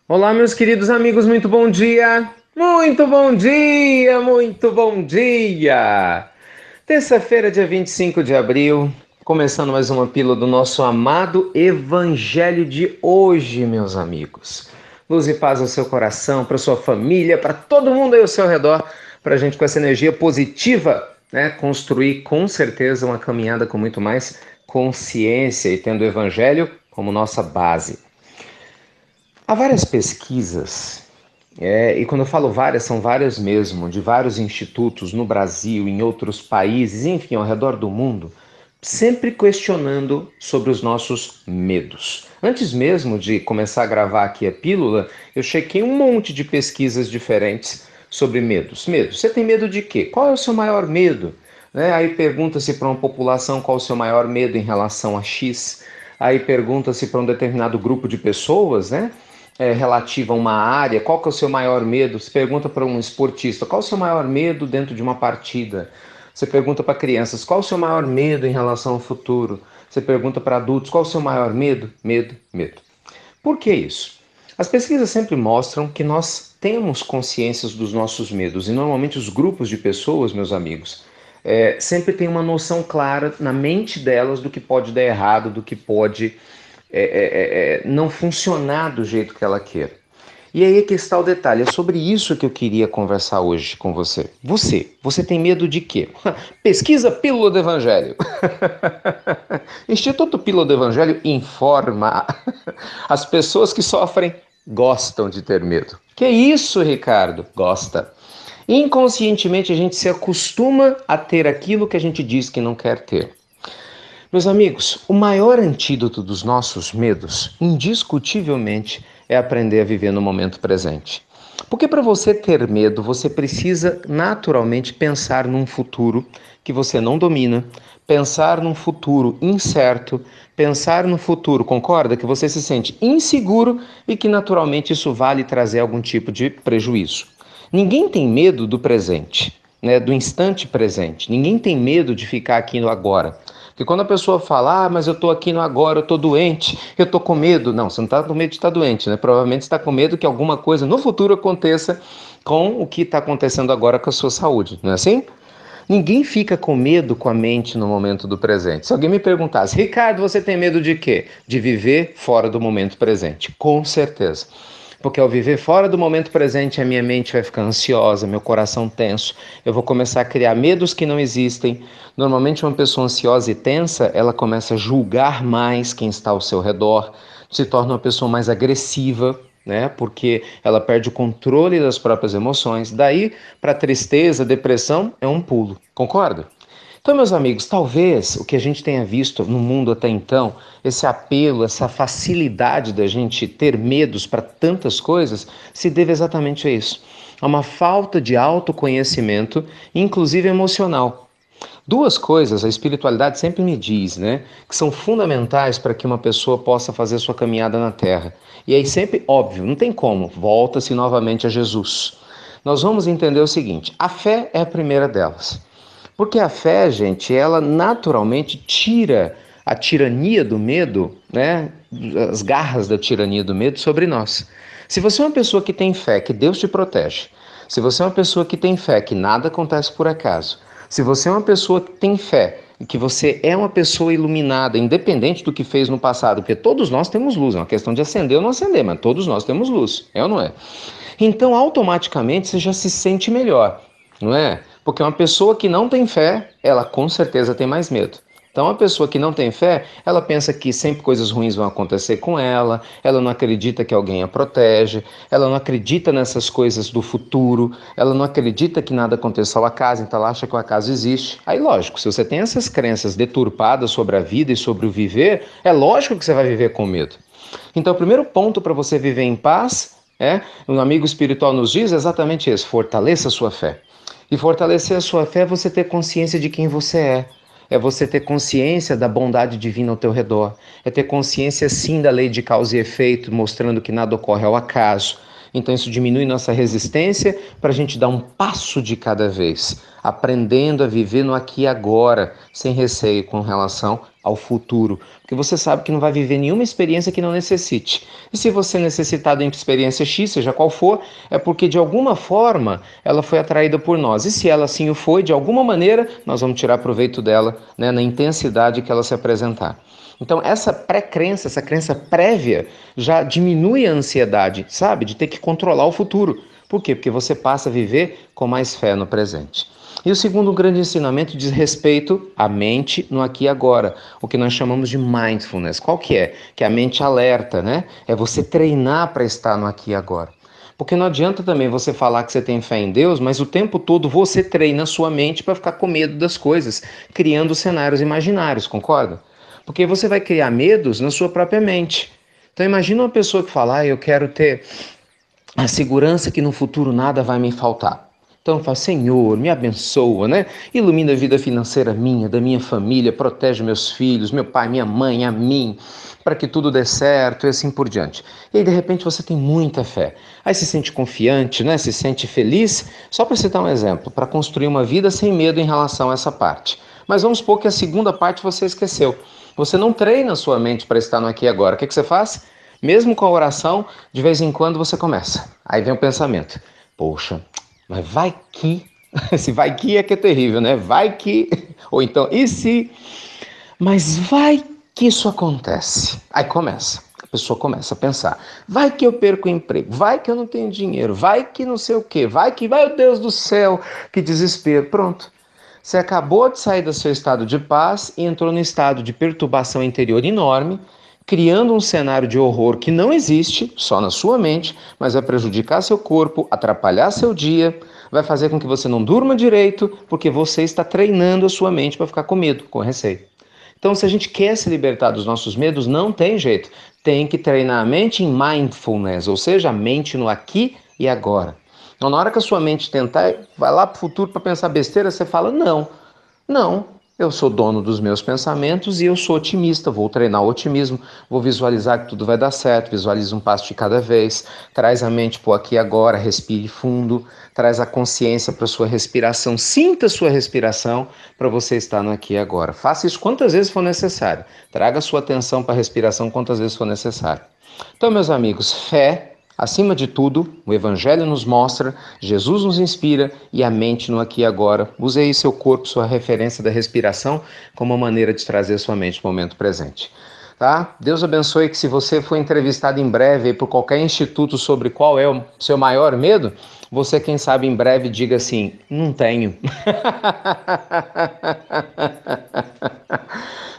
Olá, meus queridos amigos, muito bom dia! Muito bom dia, muito bom dia! Terça-feira, dia 25 de abril, começando mais uma pílula do nosso amado Evangelho de hoje, meus amigos. Luz e paz ao seu coração, para sua família, para todo mundo aí ao seu redor, para a gente com essa energia positiva, né, construir com certeza uma caminhada com muito mais consciência e tendo o Evangelho como nossa base. Há várias pesquisas, e quando eu falo várias, são várias mesmo, de vários institutos no Brasil, em outros países, enfim, ao redor do mundo, sempre questionando sobre os nossos medos. Antes mesmo de começar a gravar aqui a pílula, eu chequei um monte de pesquisas diferentes sobre medos. Medo. Você tem medo de quê? Qual é o seu maior medo? Né? Aí pergunta-se para uma população qual é o seu maior medo em relação a X. Aí pergunta-se para um determinado grupo de pessoas, né? Relativa a uma área, qual que é o seu maior medo? Você pergunta para um esportista, qual é o seu maior medo dentro de uma partida? Você pergunta para crianças, qual é o seu maior medo em relação ao futuro? Você pergunta para adultos, qual é o seu maior medo? Medo, medo. Por que isso? As pesquisas sempre mostram que nós temos consciências dos nossos medos e normalmente os grupos de pessoas, meus amigos, sempre tem uma noção clara na mente delas do que pode dar errado, do que pode não funcionar do jeito que ela quer. E aí é que está o detalhe, é sobre isso que eu queria conversar hoje com você. Você tem medo de quê? Pesquisa Pílula do Evangelho. Instituto Pílula do Evangelho informa. As pessoas que sofrem gostam de ter medo. Que isso, Ricardo? Gosta. Inconscientemente a gente se acostuma a ter aquilo que a gente diz que não quer ter. Meus amigos, o maior antídoto dos nossos medos, indiscutivelmente, é aprender a viver no momento presente. Porque para você ter medo, você precisa naturalmente pensar num futuro que você não domina, pensar num futuro incerto, pensar no futuro, concorda? Que você se sente inseguro e que naturalmente isso vai lhe trazer algum tipo de prejuízo. Ninguém tem medo do presente, né, do instante presente. Ninguém tem medo de ficar aqui no agora. Porque quando a pessoa fala, mas eu estou aqui no agora, eu estou doente, eu estou com medo. Não, você não está com medo de estar doente, né? Provavelmente você está com medo que alguma coisa no futuro aconteça com o que está acontecendo agora com a sua saúde, não é assim? Ninguém fica com medo com a mente no momento do presente. Se alguém me perguntasse, Ricardo, você tem medo de quê? De viver fora do momento presente. Com certeza. Porque ao viver fora do momento presente, a minha mente vai ficar ansiosa, meu coração tenso, eu vou começar a criar medos que não existem. Normalmente, uma pessoa ansiosa e tensa, ela começa a julgar mais quem está ao seu redor, se torna uma pessoa mais agressiva, né? Porque ela perde o controle das próprias emoções. Daí, para tristeza, depressão, é um pulo. Concorda? Então, meus amigos, talvez o que a gente tenha visto no mundo até então, esse apelo, essa facilidade da gente ter medos para tantas coisas, se deve exatamente a isso. A uma falta de autoconhecimento, inclusive emocional. Duas coisas a espiritualidade sempre me diz, né, que são fundamentais para que uma pessoa possa fazer sua caminhada na Terra. E aí sempre, óbvio, não tem como, volta-se novamente a Jesus. Nós vamos entender o seguinte, a fé é a primeira delas. Porque a fé, gente, ela naturalmente tira a tirania do medo, né? As garras da tirania do medo sobre nós. Se você é uma pessoa que tem fé que Deus te protege, se você é uma pessoa que tem fé que nada acontece por acaso, se você é uma pessoa que tem fé e que você é uma pessoa iluminada, independente do que fez no passado, porque todos nós temos luz, é uma questão de acender ou não acender, mas todos nós temos luz, é ou não é? Então, automaticamente, você já se sente melhor, não é? Porque uma pessoa que não tem fé, ela com certeza tem mais medo. Então, uma pessoa que não tem fé, ela pensa que sempre coisas ruins vão acontecer com ela não acredita que alguém a protege, ela não acredita nessas coisas do futuro, ela não acredita que nada aconteça ao acaso, então ela acha que o acaso existe. Aí, lógico, se você tem essas crenças deturpadas sobre a vida e sobre o viver, é lógico que você vai viver com medo. Então, o primeiro ponto para você viver em paz um amigo espiritual nos diz exatamente isso: fortaleça a sua fé. E fortalecer a sua fé é você ter consciência de quem você é. É você ter consciência da bondade divina ao teu redor. É ter consciência, sim, da lei de causa e efeito, mostrando que nada ocorre ao acaso. Então isso diminui nossa resistência para a gente dar um passo de cada vez, aprendendo a viver no aqui e agora, sem receio com relação ao futuro, porque você sabe que não vai viver nenhuma experiência que não necessite. E se você necessitar de uma experiência X, seja qual for, é porque de alguma forma ela foi atraída por nós. E se ela assim o foi, de alguma maneira, nós vamos tirar proveito dela, né, na intensidade que ela se apresentar. Então, essa pré-crença, essa crença prévia, já diminui a ansiedade, sabe? De ter que controlar o futuro. Por quê? Porque você passa a viver com mais fé no presente. E o segundo grande ensinamento diz respeito à mente no aqui e agora, o que nós chamamos de mindfulness. Qual que é? Que é a mente alerta, né? É você treinar para estar no aqui e agora. Porque não adianta também você falar que você tem fé em Deus, mas o tempo todo você treina a sua mente para ficar com medo das coisas, criando cenários imaginários, concorda? Porque você vai criar medos na sua própria mente. Então imagina uma pessoa que fala, eu quero ter a segurança que no futuro nada vai me faltar. Então fala, Senhor, me abençoa, né? Ilumina a vida financeira minha, da minha família, protege meus filhos, meu pai, minha mãe, a mim, para que tudo dê certo e assim por diante. E aí de repente você tem muita fé. Aí se sente confiante, né? Se sente feliz. Só para citar um exemplo, para construir uma vida sem medo em relação a essa parte. Mas vamos supor que a segunda parte você esqueceu. Você não treina a sua mente para estar no aqui e agora. O que você faz? Mesmo com a oração, de vez em quando você começa. Aí vem o pensamento. Poxa, mas vai que... Esse vai que é terrível, né? Vai que... Ou então, e se... Mas vai que isso acontece. Aí começa. A pessoa começa a pensar. Vai que eu perco o emprego. Vai que eu não tenho dinheiro. Vai que não sei o quê. Vai que... Meu Deus do céu, que desespero. Pronto. Você acabou de sair do seu estado de paz e entrou no estado de perturbação interior enorme, criando um cenário de horror que não existe, só na sua mente, mas vai prejudicar seu corpo, atrapalhar seu dia, vai fazer com que você não durma direito, porque você está treinando a sua mente para ficar com medo, com receio. Então, se a gente quer se libertar dos nossos medos, não tem jeito. Tem que treinar a mente em mindfulness, ou seja, a mente no aqui e agora. Então, na hora que a sua mente tentar, vai lá para o futuro para pensar besteira, você fala, não, eu sou dono dos meus pensamentos e eu sou otimista, vou treinar o otimismo, vou visualizar que tudo vai dar certo, visualiza um passo de cada vez, traz a mente para o aqui e agora, respire fundo, traz a consciência para a sua respiração, sinta a sua respiração para você estar no aqui e agora. Faça isso quantas vezes for necessário, traga a sua atenção para a respiração quantas vezes for necessário. Então, meus amigos, fé, acima de tudo, o Evangelho nos mostra, Jesus nos inspira e a mente no aqui e agora. Use aí seu corpo, sua referência da respiração como uma maneira de trazer sua mente para o momento presente. Tá? Deus abençoe que se você for entrevistado em breve por qualquer instituto sobre qual é o seu maior medo, você, quem sabe, em breve diga assim, não tenho.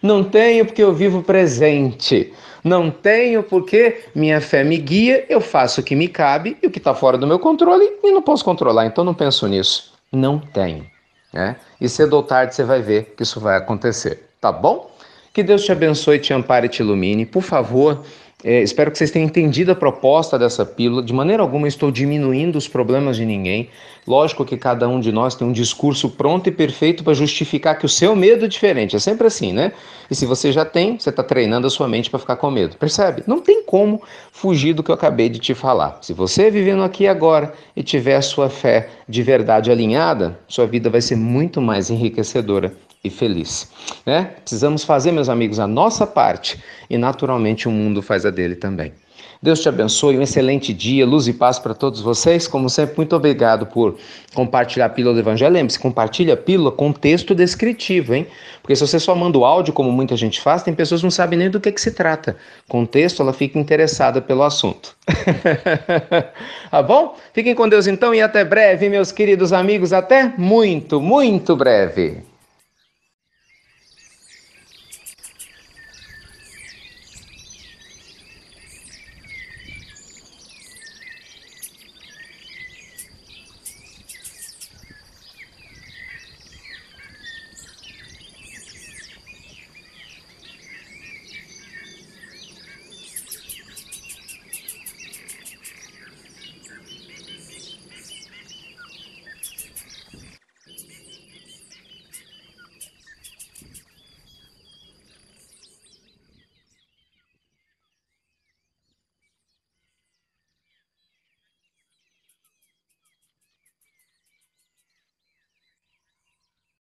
Não tenho porque eu vivo presente. Não tenho porque minha fé me guia, eu faço o que me cabe e o que está fora do meu controle e não posso controlar, então não penso nisso. Não tenho. Né? E cedo ou tarde você vai ver que isso vai acontecer. Tá bom? Que Deus te abençoe, te ampare e te ilumine. Por favor, espero que vocês tenham entendido a proposta dessa pílula. De maneira alguma estou diminuindo os problemas de ninguém. Lógico que cada um de nós tem um discurso pronto e perfeito para justificar que o seu medo é diferente. É sempre assim, né? E se você já tem, você está treinando a sua mente para ficar com medo. Percebe? Não tem como fugir do que eu acabei de te falar. Se você vivendo aqui e agora e tiver a sua fé de verdade alinhada, sua vida vai ser muito mais enriquecedora e feliz, né? Precisamos fazer, meus amigos, a nossa parte e naturalmente o mundo faz a dele também. Deus te abençoe, um excelente dia, luz e paz para todos vocês. Como sempre, muito obrigado por compartilhar a pílula do Evangelho. Lembre-se, compartilha a pílula com texto descritivo, hein? Porque se você só manda o áudio, como muita gente faz, tem pessoas que não sabem nem do que se trata. Com texto, ela fica interessada pelo assunto. Tá bom? Fiquem com Deus então e até breve, meus queridos amigos. Até muito, muito breve.